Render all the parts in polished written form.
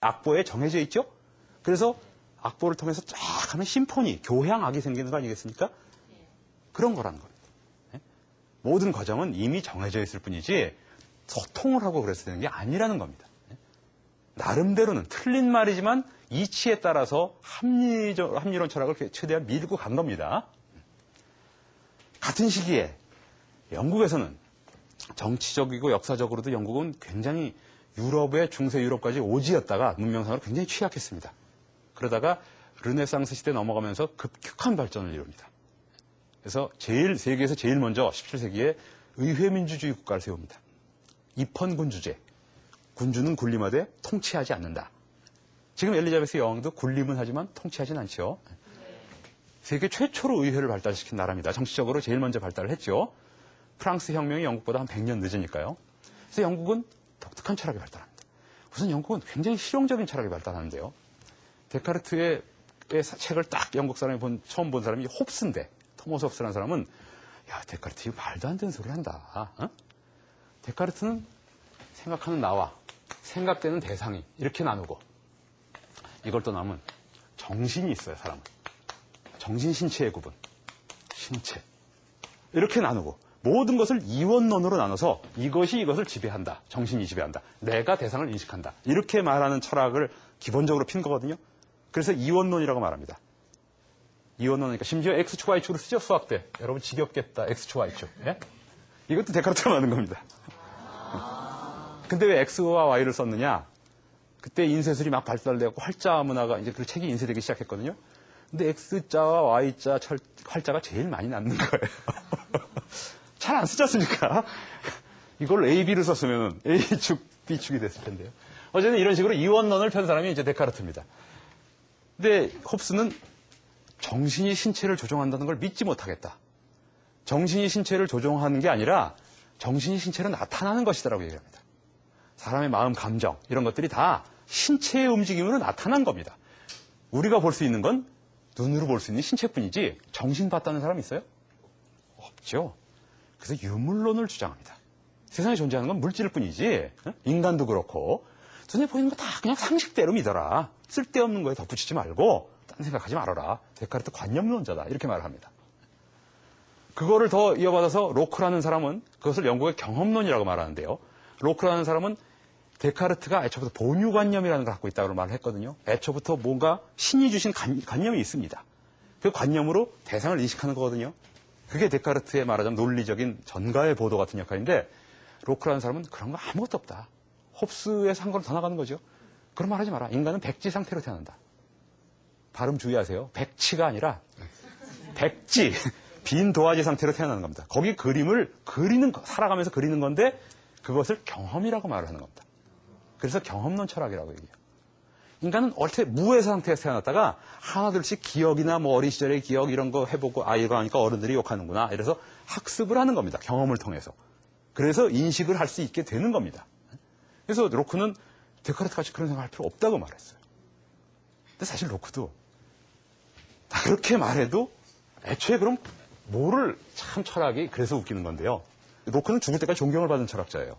악보에 정해져 있죠? 그래서 악보를 통해서 쫙 하면 심포니, 교향악이 생기는 거 아니겠습니까? 그런 거라는 겁니다. 모든 과정은 이미 정해져 있을 뿐이지 소통을 하고 그랬어야 되는 게 아니라는 겁니다. 나름대로는 틀린 말이지만 이치에 따라서 합리론 철학을 최대한 밀고 간 겁니다. 같은 시기에 영국에서는 정치적이고 역사적으로도 영국은 굉장히 유럽의 중세 유럽까지 오지였다가 문명상으로 굉장히 취약했습니다. 그러다가 르네상스 시대 넘어가면서 급격한 발전을 이룹니다. 그래서 세계에서 제일 먼저 17세기에 의회민주주의 국가를 세웁니다. 입헌군주제. 군주는 군림하되 통치하지 않는다. 지금 엘리자베스 여왕도 군림은 하지만 통치하진 않죠. 세계 최초로 의회를 발달시킨 나라입니다. 정치적으로 제일 먼저 발달을 했죠. 프랑스 혁명이 영국보다 한 100년 늦으니까요. 그래서 영국은 독특한 철학이 발달합니다. 우선 영국은 굉장히 실용적인 철학이 발달하는데요. 데카르트의 책을 딱 영국 사람이 처음 본 사람이 홉스인데, 토머스 홉스라는 사람은 야, 데카르트 이거 말도 안 되는 소리 한다. 어? 데카르트는 생각하는 나와 생각되는 대상이 이렇게 나누고, 이걸 떠나면 정신이 있어요, 사람은. 정신, 신체의 구분. 신체. 이렇게 나누고 모든 것을 이원론으로 나눠서 이것이 이것을 지배한다. 정신이 지배한다. 내가 대상을 인식한다. 이렇게 말하는 철학을 기본적으로 핀 거거든요. 그래서 이원론이라고 말합니다. 이원론이니까 심지어 X축, Y축으로 쓰죠, 수학 때. 여러분 지겹겠다, X축, Y축. 예? 이것도 데카르트가 만든 겁니다. 근데 왜 X와 Y를 썼느냐? 그때 인쇄술이 막 발달되고 활자 문화가 이제 그 책이 인쇄되기 시작했거든요. 근데 X자와 Y자, 활자가 제일 많이 남는 거예요. 잘 안 쓰지 않습니까? 이걸 A, B를 썼으면 A축, B축이 됐을 텐데요. 어쨌든 이런 식으로 이원론을 편 사람이 이제 데카르트입니다. 근데 홉스는 정신이 신체를 조종한다는 걸 믿지 못하겠다. 정신이 신체를 조종하는 게 아니라 정신이 신체로 나타나는 것이다라고 얘기합니다. 사람의 마음, 감정 이런 것들이 다 신체의 움직임으로 나타난 겁니다. 우리가 볼 수 있는 건 눈으로 볼 수 있는 신체뿐이지 정신 봤다는 사람이 있어요? 없죠. 그래서 유물론을 주장합니다. 세상에 존재하는 건 물질일 뿐이지 인간도 그렇고 눈에 보이는 거 다 그냥 상식대로 믿어라. 쓸데없는 거에 덧붙이지 말고 딴 생각하지 말아라. 데카르트 관념론자다. 이렇게 말을 합니다. 그거를 더 이어받아서 로크라는 사람은 그것을 영국의 경험론이라고 말하는데요. 로크라는 사람은 데카르트가 애초부터 본유관념이라는 걸 갖고 있다고 말을 했거든요. 애초부터 뭔가 신이 주신 관념이 있습니다. 그 관념으로 대상을 인식하는 거거든요. 그게 데카르트의 말하자면 논리적인 전가의 보도 같은 역할인데 로크라는 사람은 그런 거 아무것도 없다. 홉스에서 한 걸 더 나가는 거죠. 그런 말 하지 마라. 인간은 백지 상태로 태어난다. 발음 주의하세요. 백치가 아니라 백지, 빈 도화지 상태로 태어나는 겁니다. 거기 그림을 살아가면서 그리는 건데 그것을 경험이라고 말을 하는 겁니다. 그래서 경험론 철학이라고 얘기해요. 인간은 무의 상태에서 태어났다가 하나둘씩 기억이나 뭐 어린 시절의 기억 이런 거 해보고 이거 하니까 어른들이 욕하는구나. 이래서 학습을 하는 겁니다. 경험을 통해서. 그래서 인식을 할 수 있게 되는 겁니다. 그래서 로크는 데카르트 같이 그런 생각할 필요 없다고 말했어요. 근데 사실 로크도 그렇게 말해도 애초에 그럼 참 철학이 그래서 웃기는 건데요. 로크는 죽을 때까지 존경을 받은 철학자예요.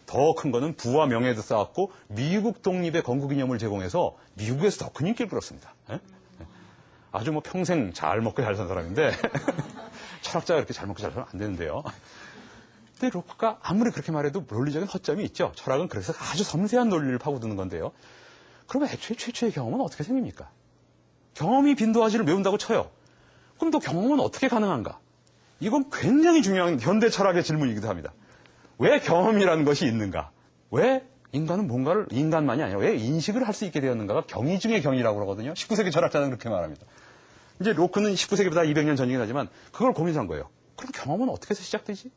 더 큰 거는 부와 명예도 쌓았고 미국 독립의 건국이념을 제공해서 미국에서 더 큰 인기를 끌었습니다. 아주 평생 잘 먹고 잘 산 사람인데 철학자가 이렇게 잘 먹고 잘 살면 안 되는데요. 근데 로크가 아무리 그렇게 말해도 논리적인 허점이 있죠. 철학은 그래서 아주 섬세한 논리를 파고드는 건데요. 그러면 애초에 최초의 경험은 어떻게 생깁니까? 경험이 빈도화지를 메운다고 쳐요. 그럼 또 경험은 어떻게 가능한가? 이건 굉장히 중요한 현대 철학의 질문이기도 합니다. 왜 경험이라는 것이 있는가? 왜 인간은 뭔가를 인간만이 아니라 왜 인식을 할 수 있게 되었는가가 경이 중의 경이라고 그러거든요. 19세기 철학자는 그렇게 말합니다. 이제 로크는 19세기보다 200년 전이긴 하지만 그걸 고민한 거예요. 그럼 경험은 어떻게 해서 시작되지?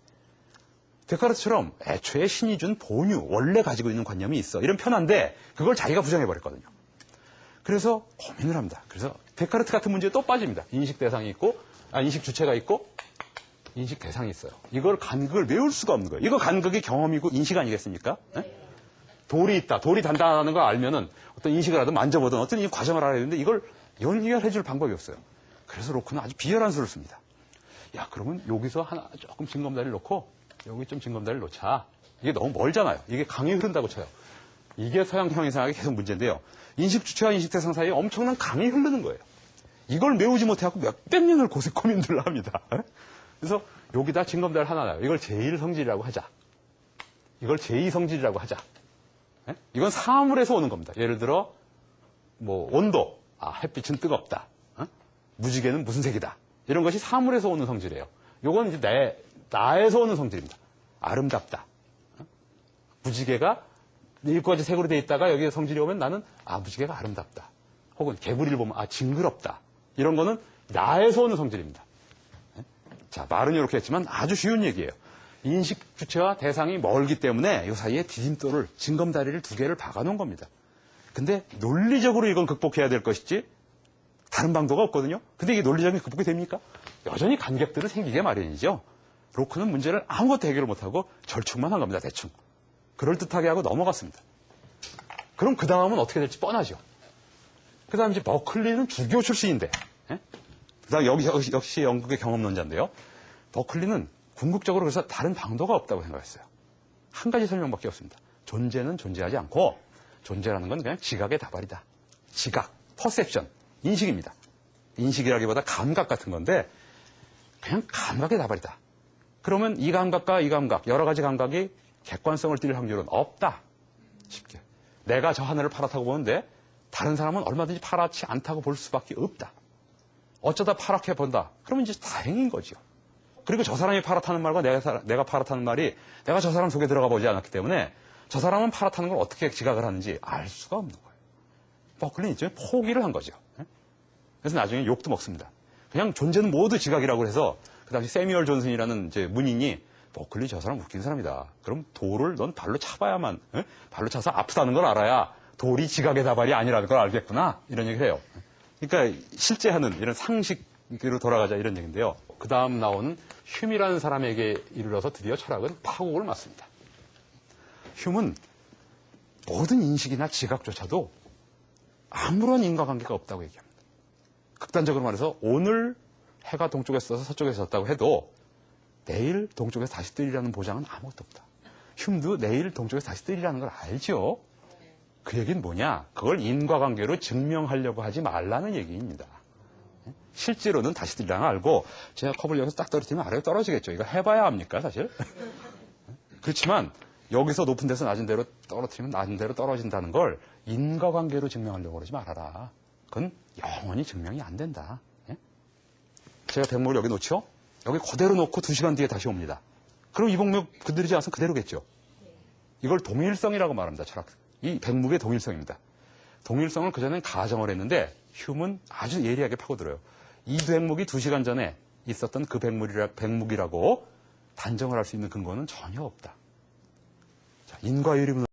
데카르트처럼 애초에 신이 준 본유, 원래 가지고 있는 관념이 있어. 이런 편한데 그걸 자기가 부정해버렸거든요. 그래서 고민을 합니다. 그래서 데카르트 같은 문제에 또 빠집니다. 인식 대상이 있고, 인식 주체가 있고, 인식 대상이 있어요. 이걸 간극을 메울 수가 없는 거예요. 이거 간극이 경험이고 인식 아니겠습니까? 네? 돌이 있다. 돌이 단단하다는 걸 알면은 어떤 인식을 하든 만져보든 어떤 이 과정을 알아야 되는데 이걸 연결해 줄 방법이 없어요. 그래서 로크는 아주 비열한 수를 씁니다. 야, 그러면 여기서 하나 조금 징검다리를 놓고 여기 좀 징검다리를 놓자. 이게 너무 멀잖아요. 이게 강이 흐른다고 쳐요. 이게 서양 형이상학이 계속 문제인데요. 인식주체와 인식대상 사이에 엄청난 강이 흐르는 거예요. 이걸 메우지 못해갖고 몇백 년을 고민들을 합니다. 그래서 여기다 징검다리를 하나 놔요. 이걸 제1성질이라고 하자. 이걸 제2성질이라고 하자. 이건 사물에서 오는 겁니다. 예를 들어 뭐 온도, 햇빛은 뜨겁다. 무지개는 무슨 색이다. 이런 것이 사물에서 오는 성질이에요. 요건 이제 나에서 오는 성질입니다. 아름답다. 무지개가 일곱 가지 색으로 되어 있다가 여기에 성질이 오면 나는 무지개가 아름답다. 혹은 개구리를 보면 징그럽다. 이런 거는 나에서 오는 성질입니다. 자, 말은 이렇게 했지만 아주 쉬운 얘기예요. 인식 주체와 대상이 멀기 때문에 이 사이에 디딤돌을, 징검다리를 두 개를 박아놓은 겁니다. 근데 논리적으로 이건 극복해야 될 것이지 다른 방도가 없거든요. 근데 이게 논리적인 극복이 됩니까? 여전히 간격들은 생기게 마련이죠. 로크는 문제를 아무것도 해결을 못하고 절충만 한 겁니다. 대충. 그럴듯하게 하고 넘어갔습니다. 그럼 그 다음은 어떻게 될지 뻔하죠. 그 다음 이제 버클리는 주교 출신인데, 그 다음 역시 영국의 경험론자인데요. 버클리는 궁극적으로 그래서 다른 방도가 없다고 생각했어요. 한 가지 설명밖에 없습니다. 존재는 존재하지 않고 존재라는 건 그냥 지각의 다발이다. 지각, 퍼셉션, 인식입니다. 인식이라기보다 감각 같은 건데 그냥 감각의 다발이다. 그러면 이 감각과 이 감각, 여러 가지 감각이 객관성을 띨 확률은 없다. 쉽게. 내가 저 하늘을 파랗다고 보는데 다른 사람은 얼마든지 파랗지 않다고 볼 수밖에 없다. 어쩌다 파랗게 본다. 그러면 이제 다행인 거죠. 그리고 저 사람이 파랗다는 말과 내가 파랗다는 말이 내가 저 사람 속에 들어가 보지 않았기 때문에 저 사람은 파랗다는 걸 어떻게 지각을 하는지 알 수가 없는 거예요. 버클리는 이제 포기를 한 거죠. 그래서 나중에 욕도 먹습니다. 그냥 존재는 모두 지각이라고 해서 그 당시 세뮤얼 존슨이라는 이제 문인이 버클리 저 사람 웃긴 사람이다. 그럼 돌을 넌 발로 차봐야만, 발로 차서 아프다는 걸 알아야 돌이 지각의 다발이 아니라는 걸 알겠구나. 이런 얘기를 해요. 그러니까 실제 하는 이런 상식으로 돌아가자 이런 얘기인데요. 그 다음 나오는 흉이라는 사람에게 이르러서 드디어 철학은 파국을 맞습니다. 흉은 모든 인식이나 지각조차도 아무런 인과관계가 없다고 얘기합니다. 극단적으로 말해서 오늘 해가 동쪽에서 떠서 서쪽에서 졌다고 해도 내일 동쪽에서 다시 뜨리라는 보장은 아무것도 없다. 흉도 내일 동쪽에서 다시 뜨리라는 걸 알죠. 그 얘기는 뭐냐? 그걸 인과관계로 증명하려고 하지 말라는 얘기입니다. 실제로는 다시 뜨리라는 걸 알고 제가 컵을 여기서 딱 떨어뜨리면 아래로 떨어지겠죠. 이거 해봐야 합니까 사실? 그렇지만 여기서 높은 데서 낮은 데로 떨어뜨리면 낮은 데로 떨어진다는 걸 인과관계로 증명하려고 그러지 말아라. 그건 영원히 증명이 안 된다. 제가 백목을 여기 놓죠? 여기 그대로 놓고 2시간 뒤에 다시 옵니다. 그럼 이 백목 건드리지 않으면 그대로겠죠. 이걸 동일성이라고 말합니다. 철학. 이 백목의 동일성입니다. 동일성을 그전엔 가정을 했는데 휴은 아주 예리하게 파고들어요. 이 백목이 2시간 전에 있었던 그 백목이라고 단정을 할 수 있는 근거는 전혀 없다. 자, 인과유리문을